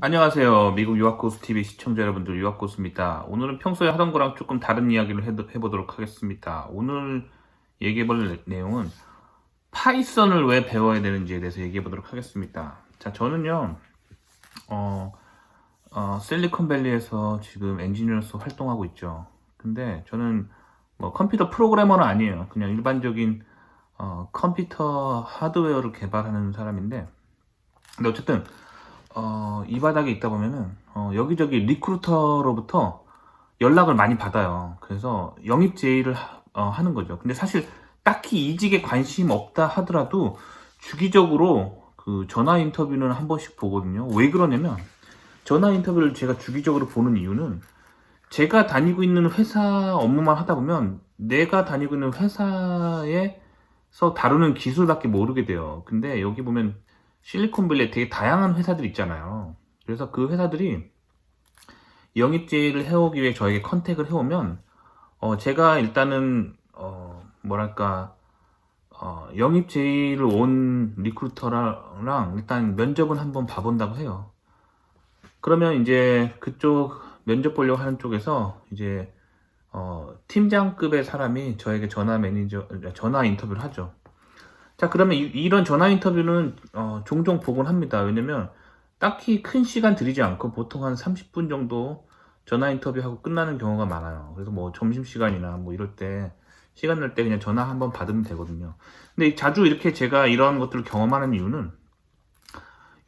안녕하세요. 미국 유학고수TV 시청자 여러분들, 유학고수입니다. 오늘은 평소에 하던 거랑 조금 다른 이야기를 해보도록 하겠습니다. 오늘 얘기해볼 내용은 파이썬을 왜 배워야 되는지에 대해서 얘기해보도록 하겠습니다. 자, 저는요, 실리콘밸리에서 지금 엔지니어로서 활동하고 있죠. 근데 저는 뭐 컴퓨터 프로그래머는 아니에요. 그냥 일반적인 컴퓨터 하드웨어를 개발하는 사람인데, 근데 어쨌든 이 바닥에 있다 보면은 여기저기 리크루터로부터 연락을 많이 받아요. 그래서 영입 제의를 하는 거죠. 근데 사실 딱히 이직에 관심 없다 하더라도 주기적으로 그 전화 인터뷰는 한 번씩 보거든요. 왜 그러냐면 전화 인터뷰를 제가 주기적으로 보는 이유는 제가 다니고 있는 회사 업무만 하다 보면 내가 다니고 있는 회사에서 다루는 기술밖에 모르게 돼요. 근데 여기 보면 실리콘밸리에 되게 다양한 회사들 있잖아요. 그래서 그 회사들이 영입 제의를 해오기 위해 저에게 컨택을 해오면 제가 일단은 뭐랄까 영입 제의를 온 리크루터랑 일단 면접은 한번 봐본다고 해요. 그러면 이제 그쪽 면접 보려고 하는 쪽에서 이제 팀장급의 사람이 저에게 전화 인터뷰를 하죠. 자, 그러면 이런 전화 인터뷰는 종종 보곤 합니다. 왜냐면 딱히 큰 시간 들이지 않고 보통 한 30분 정도 전화 인터뷰하고 끝나는 경우가 많아요. 그래서 뭐 점심시간이나 뭐 이럴 때 시간 날 때 그냥 전화 한번 받으면 되거든요. 근데 자주 이렇게 제가 이런 것들을 경험하는 이유는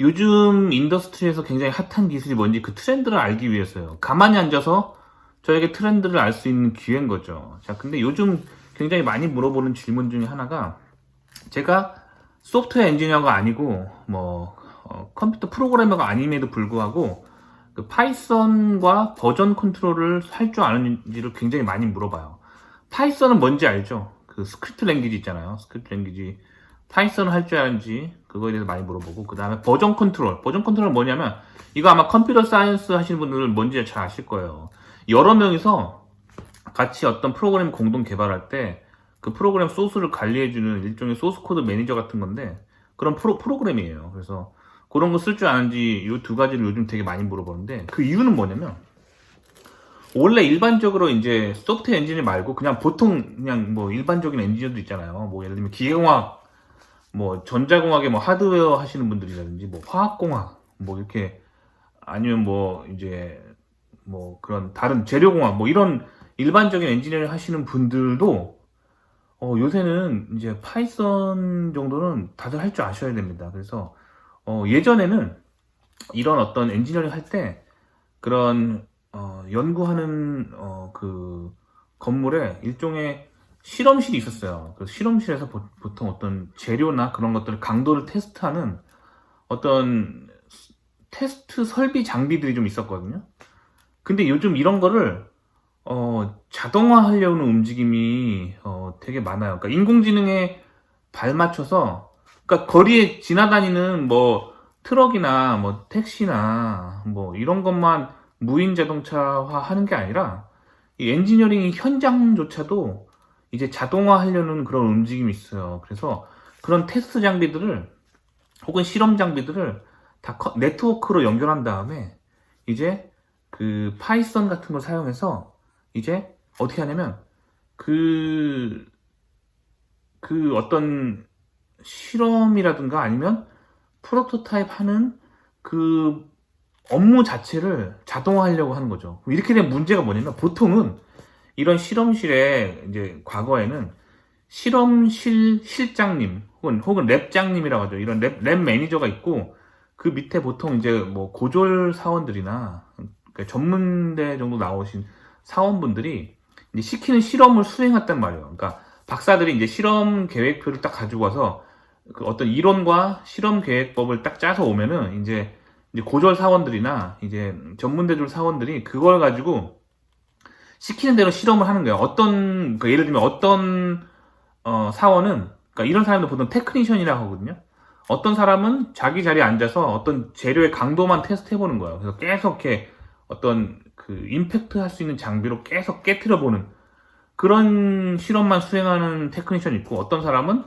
요즘 인더스트리에서 굉장히 핫한 기술이 뭔지 그 트렌드를 알기 위해서요. 가만히 앉아서 저에게 트렌드를 알 수 있는 기회인 거죠. 자, 근데 요즘 굉장히 많이 물어보는 질문 중에 하나가 제가 소프트웨어 엔지니어가 아니고 컴퓨터 프로그래머가 아님에도 불구하고 그 파이썬과 버전 컨트롤을 할 줄 아는지를 굉장히 많이 물어봐요. 파이썬은 뭔지 알죠? 그 스크립트 랭귀지 있잖아요. 스크립트 랭귀지 파이썬을 할 줄 아는지 그거에 대해서 많이 물어보고, 그 다음에 버전 컨트롤은 뭐냐면 이거 아마 컴퓨터 사이언스 하시는 분들은 뭔지 잘 아실 거예요. 여러 명이서 같이 어떤 프로그램 공동 개발할 때 그 프로그램 소스를 관리해주는 일종의 소스 코드 매니저 같은 건데 그런 프로그램이에요. 그래서 그런 거 쓸 줄 아는지 이 두 가지를 요즘 되게 많이 물어보는데, 그 이유는 뭐냐면 원래 일반적으로 이제 소프트웨어 엔지니어 말고 그냥 보통 그냥 뭐 일반적인 엔지니어도 있잖아요. 뭐 예를 들면 기계공학, 뭐 전자공학의 뭐 하드웨어 하시는 분들이라든지 뭐 화학공학 뭐 이렇게, 아니면 뭐 이제 뭐 그런 다른 재료공학 뭐 이런 일반적인 엔지니어를 하시는 분들도 요새는 이제 파이썬 정도는 다들 할 줄 아셔야 됩니다. 그래서 예전에는 이런 어떤 엔지니어링 할 때 그런 연구하는 그 건물에 일종의 실험실이 있었어요. 그 실험실에서 보통 어떤 재료나 그런 것들을 강도를 테스트하는 어떤 테스트 설비 장비들이 좀 있었거든요. 근데 요즘 이런 거를 자동화하려는 움직임이 되게 많아요. 그러니까 인공지능에 발맞춰서, 그러니까 거리에 지나다니는 뭐 트럭이나 뭐 택시나 뭐 이런 것만 무인 자동차화 하는 게 아니라 이 엔지니어링 현장조차도 이제 자동화하려는 그런 움직임이 있어요. 그래서 그런 테스트 장비들을 혹은 실험 장비들을 다 네트워크로 연결한 다음에 이제 그 파이썬 같은 걸 사용해서 이제 어떻게 하냐면 그 어떤 실험이라든가 아니면 프로토타입 하는 그 업무 자체를 자동화하려고 하는 거죠. 이렇게 된 문제가 뭐냐면 보통은 이런 실험실에 이제 과거에는 실험실 실장님 혹은 랩장님이라고 하죠. 이런 랩 매니저가 있고 그 밑에 보통 이제 뭐 고졸 사원들이나 그러니까 전문대 정도 나오신 사원분들이 이제 시키는 실험을 수행했단 말이에요. 그러니까 박사들이 이제 실험 계획표를 딱 가지고 와서 그 어떤 이론과 실험 계획법을 딱 짜서 오면은 이제 고졸 사원들이나 이제 전문대졸 사원들이 그걸 가지고 시키는 대로 실험을 하는 거예요. 그러니까 예를 들면 어떤 사원은, 그러니까 이런 사람들 보통 테크니션이라고 하거든요. 어떤 사람은 자기 자리에 앉아서 어떤 재료의 강도만 테스트 해보는 거예요. 그래서 계속 이렇게 어떤 그 임팩트 할 수 있는 장비로 계속 깨트려 보는 그런 실험만 수행하는 테크니션이 있고, 어떤 사람은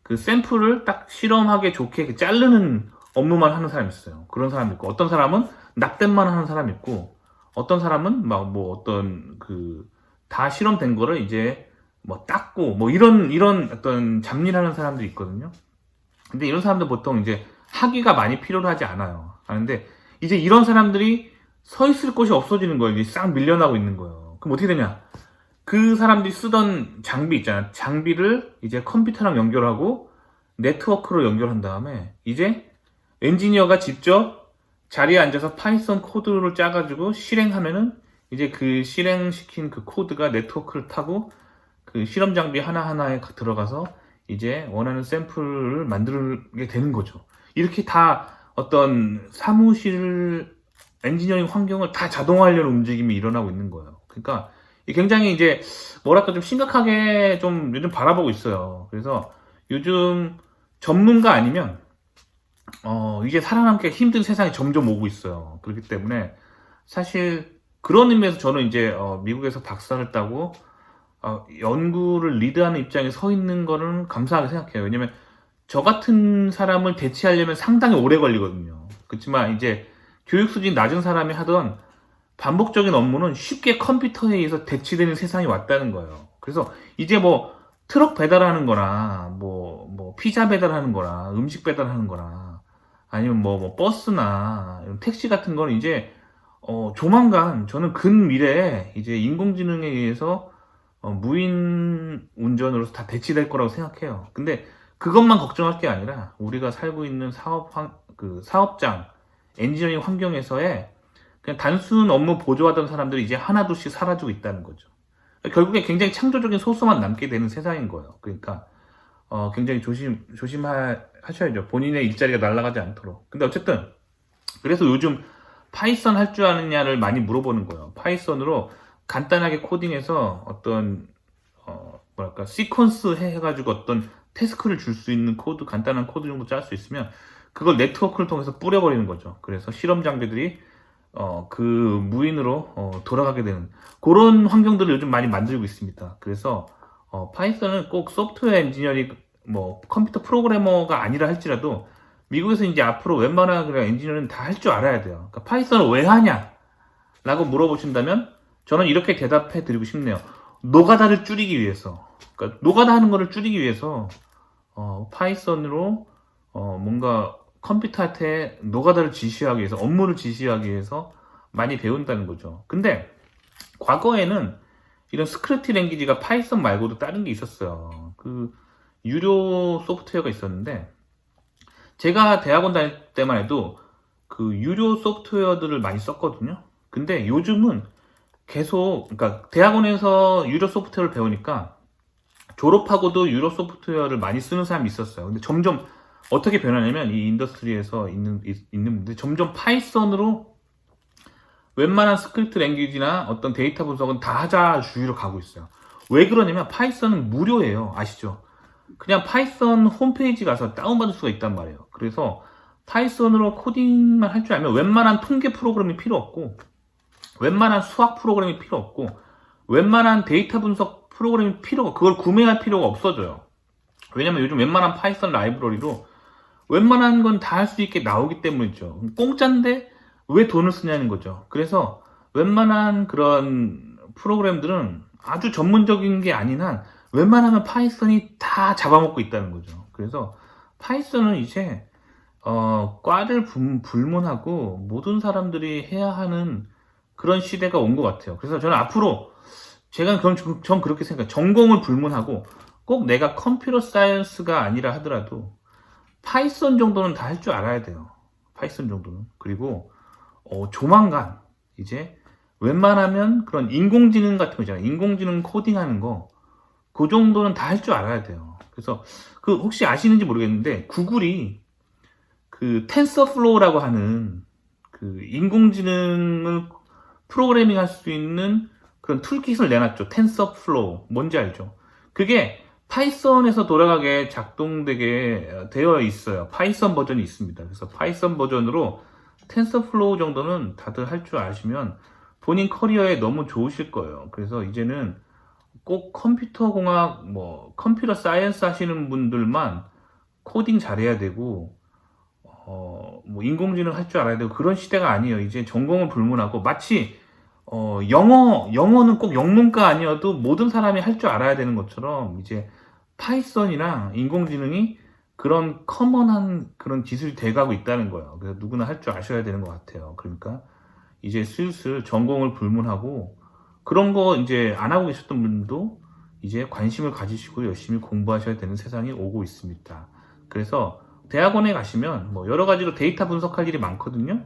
그 샘플을 딱 실험하기 좋게 자르는 업무만 하는 사람이 있어요. 그런 사람이 있고, 어떤 사람은 납땜만 하는 사람이 있고, 어떤 사람은 막 뭐 어떤 다 실험된 거를 이제 뭐 닦고 뭐 이런 어떤 잡일하는 사람들이 있거든요. 근데 이런 사람들 보통 이제 학위가 많이 필요로 하지 않아요. 하는데 이제 이런 사람들이 서 있을 곳이 없어지는 거예요. 이제 싹 밀려나고 있는 거예요. 그럼 어떻게 되냐? 그 사람들이 쓰던 장비 있잖아요. 장비를 이제 컴퓨터랑 연결하고 네트워크로 연결한 다음에 이제 엔지니어가 직접 자리에 앉아서 파이썬 코드를 짜가지고 실행하면은 이제 그 실행시킨 그 코드가 네트워크를 타고 그 실험 장비 하나하나에 들어가서 이제 원하는 샘플을 만들게 되는 거죠. 이렇게 다 어떤 사무실 엔지니어링 환경을 다 자동화하려는 움직임이 일어나고 있는 거예요. 그러니까 굉장히 이제 뭐랄까 좀 심각하게 좀 요즘 바라보고 있어요. 그래서 요즘 전문가 아니면 이제 살아남기 힘든 세상이 점점 오고 있어요. 그렇기 때문에 사실 그런 의미에서 저는 이제 미국에서 박사를 따고 연구를 리드하는 입장에 서 있는 거는 감사하게 생각해요. 왜냐면 저 같은 사람을 대체하려면 상당히 오래 걸리거든요. 그렇지만 이제 교육 수준이 낮은 사람이 하던 반복적인 업무는 쉽게 컴퓨터에 의해서 대체되는 세상이 왔다는 거예요. 그래서 이제 뭐 트럭 배달하는 거나 뭐 피자 배달하는 거나 음식 배달하는 거나 아니면 뭐 버스나 택시 같은 거는 이제 조만간 저는 근미래에 이제 인공지능에 의해서 무인 운전으로 다 대체될 거라고 생각해요. 근데 그것만 걱정할 게 아니라 우리가 살고 있는 사업장, 엔지니어링 환경에서의 그냥 단순 업무 보조하던 사람들이 이제 하나둘씩 사라지고 있다는 거죠. 결국에 굉장히 창조적인 소수만 남게 되는 세상인 거예요. 그러니까 굉장히 조심하셔야죠. 본인의 일자리가 날아가지 않도록. 근데 어쨌든 그래서 요즘 파이썬 할 줄 아느냐를 많이 물어보는 거예요. 파이썬으로 간단하게 코딩해서 어떤 뭐랄까 시퀀스 해가지고 어떤 태스크를 줄 수 있는 코드, 간단한 코드 정도 짤 수 있으면 그걸 네트워크를 통해서 뿌려버리는 거죠. 그래서 실험 장비들이 그 무인으로 돌아가게 되는 그런 환경들을 요즘 많이 만들고 있습니다. 그래서 파이썬은 꼭 소프트웨어 엔지니어링 뭐 컴퓨터 프로그래머가 아니라 할지라도 미국에서 이제 앞으로 웬만한 그냥 엔지니어는 다 할 줄 알아야 돼요. 그러니까 파이썬을 왜 하냐? 라고 물어보신다면 저는 이렇게 대답해 드리고 싶네요. 노가다를 줄이기 위해서. 그러니까 노가다 하는 거를 줄이기 위해서 파이썬으로 뭔가 컴퓨터한테 노가다를 지시하기 위해서 업무를 지시하기 위해서 많이 배운다는 거죠. 근데 과거에는 이런 스크립트 랭귀지가 파이썬 말고도 다른 게 있었어요. 그 유료 소프트웨어가 있었는데 제가 대학원 다닐 때만 해도 그 유료 소프트웨어들을 많이 썼거든요. 근데 요즘은 계속 그러니까 대학원에서 유료 소프트웨어를 배우니까 졸업하고도 유료 소프트웨어를 많이 쓰는 사람이 있었어요. 근데 점점 어떻게 변하냐면 이 인더스트리에서 있는 분들이 점점 파이썬으로 웬만한 스크립트 랭귀지나 어떤 데이터 분석은 다 하자 주의로 가고 있어요. 왜 그러냐면 파이썬은 무료예요. 아시죠? 그냥 파이썬 홈페이지 가서 다운받을 수가 있단 말이에요. 그래서 파이썬으로 코딩만 할 줄 알면 웬만한 통계 프로그램이 필요 없고 웬만한 수학 프로그램이 필요 없고 웬만한 데이터 분석 프로그램이 필요가 그걸 구매할 필요가 없어져요. 왜냐면 요즘 웬만한 파이썬 라이브러리로 웬만한 건 다 할 수 있게 나오기 때문이죠. 공짜인데 왜 돈을 쓰냐는 거죠. 그래서 웬만한 그런 프로그램들은 아주 전문적인 게 아닌 한 웬만하면 파이썬이 다 잡아먹고 있다는 거죠. 그래서 파이썬은 이제 과를 불문하고 모든 사람들이 해야 하는 그런 시대가 온 것 같아요. 그래서 저는 앞으로 전 그렇게 생각해요. 전공을 불문하고 꼭 내가 컴퓨터 사이언스가 아니라 하더라도 파이썬 정도는 다 할 줄 알아야 돼요. 파이썬 정도는. 그리고 조만간 이제 웬만하면 그런 인공지능 같은 거 있잖아요. 인공지능 코딩하는 거 그 정도는 다 할 줄 알아야 돼요. 그래서 그 혹시 아시는지 모르겠는데 구글이 그 텐서플로우라고 하는 그 인공지능을 프로그래밍 할 수 있는 그런 툴킷을 내놨죠. 텐서플로우 뭔지 알죠? 그게 파이썬에서 돌아가게 작동되게 되어 있어요. 파이썬 버전이 있습니다. 그래서 파이썬 버전으로 텐서플로우 정도는 다들 할 줄 아시면 본인 커리어에 너무 좋으실 거예요. 그래서 이제는 꼭 컴퓨터 공학, 컴퓨터 사이언스 하시는 분들만 코딩 잘해야 되고, 뭐 인공지능 할 줄 알아야 되고 그런 시대가 아니에요. 이제 전공을 불문하고 마치 영어는 꼭 영문과 아니어도 모든 사람이 할 줄 알아야 되는 것처럼 이제 파이썬이랑 인공지능이 그런 커먼한 그런 기술이 돼가고 있다는 거예요. 그래서 누구나 할 줄 아셔야 되는 것 같아요. 그러니까 이제 슬슬 전공을 불문하고 그런 거 이제 안 하고 계셨던 분들도 이제 관심을 가지시고 열심히 공부하셔야 되는 세상이 오고 있습니다. 그래서 대학원에 가시면 뭐 여러 가지로 데이터 분석할 일이 많거든요.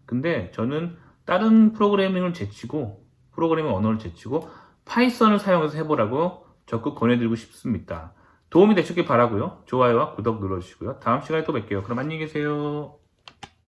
근데 저는 다른 프로그래밍을 제치고 프로그래밍 언어를 제치고 파이썬을 사용해서 해보라고 적극 권해드리고 싶습니다. 도움이 되셨길 바라고요. 좋아요와 구독 눌러주시고요. 다음 시간에 또 뵐게요. 그럼 안녕히 계세요.